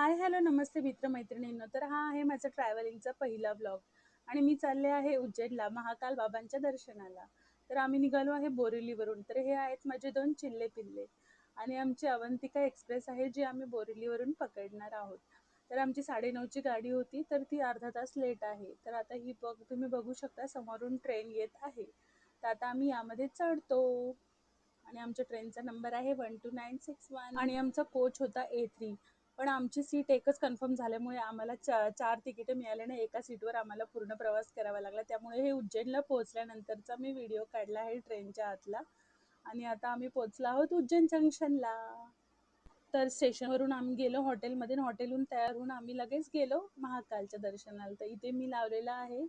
हाय, hello, नमस्ते मित्र-मैत्रिणींनो. तर हा आहे माझा ट्रॅव्हलिंगचा पहिला ब्लॉग आणि मी चालले आहे उज्जैनला महाकाल बाबांच्या दर्शनाला. तर आम्ही निघालो आहे बोरिवलीवरून. तर हे आहेत माझे 2 चिल्ले-पिल्ले आणि आमची अवंतिका एक्सप्रेस आहे जी आम्ही बोरिवलीवरून पकडणार आहोत. तर आमची 9:30ची गाडी होती तर ती अर्धा तास लेट आहे. तर आता तुम्ही बघू शकता समोरून ट्रेन येत आहे. तर आता आम्ही यामध्ये चढतो. आणि आमच्या ट्रेनचा नंबर आहे 12961 आणि आमचा कोच होता A3. पण आमची सीट एकच कन्फर्म झाल्यामुळे आम्हाला चार तिकीटं मिळाले नाही. एका सीटवर आम्हाला पूर्ण प्रवास करावा लागला. त्यामुळे हे उज्जैनला पोहोचल्यानंतरचा मी व्हिडिओ काढला आहे ट्रेनच्या आतला. आणि आता आम्ही पोहोचलो आहोत उज्जैन जंक्शनला. तर स्टेशनवरून आम्ही गेलो हॉटेलमध्ये आणि हॉटेलहून तयार होऊन आम्ही लगेच गेलो महाकालच्या दर्शनाला. तर इथे मी लावलेला आहे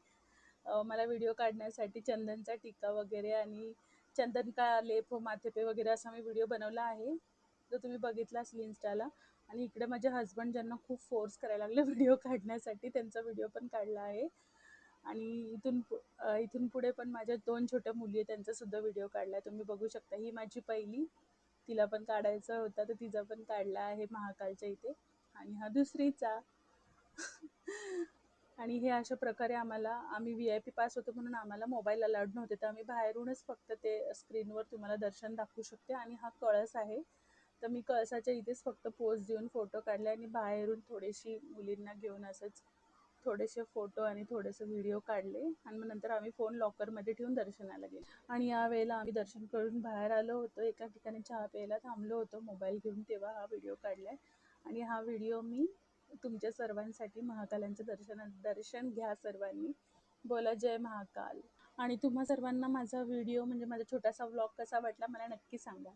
मला व्हिडिओ काढण्यासाठी चंदनचा टिक्का वगैरे आणि चंदन का लेप हो माथे पे वगैरे असा मी व्हिडिओ बनवला आहे. तो तुम्ही बघितला असेल इन्स्टाला. आणि इकडे माझे हस्बंड ज्यांना खूप फोर्स करायला लागले व्हिडिओ काढण्यासाठी त्यांचा व्हिडिओ पण काढला आहे. आणि इथून पुढे पण माझ्या 2 छोट्या मुली आहेत त्यांचा सुद्धा व्हिडिओ काढला आहे. तुम्ही बघू शकता. ही माझी पहिली, तिला पण काढायचा होता तर तिचा पण काढला आहे महाकालच्या इथे. आणि हा दुसरीचा. आणि हे अशा प्रकारे आम्ही VIP पास होतो म्हणून आम्हाला मोबाईल अलाउड नव्हते. तर आम्ही बाहेरूनच फक्त ते स्क्रीनवर तुम्हाला दर्शन दाखवू शकते. आणि हा कळस आहे. तर मी कळसाच्या इथेच फक्त पोज देऊन फोटो काढले आणि बाहेरून थोडीशी मुलींना घेऊन असंच थोडेसे फोटो आणि थोडेसे व्हिडिओ काढले. आणि मग नंतर आम्ही फोन लॉकरमध्ये ठेवून दर्शनाला गेलो. आणि यावेळेला आम्ही दर्शन करून बाहेर आलो होतो. एका ठिकाणी चहा प्यायला थांबलो होतो मोबाईल घेऊन, तेव्हा हा व्हिडिओ काढला आहे. आणि हा व्हिडिओ मी तुमच्या सर्वांसाठी महाकालांचं दर्शन घ्या सर्वांनी. बोला जय महाकाल. आणि तुम्हा सर्वांना माझा व्हिडिओ म्हणजे माझा छोटासा व्लॉग कसा वाटला मला नक्की सांगा.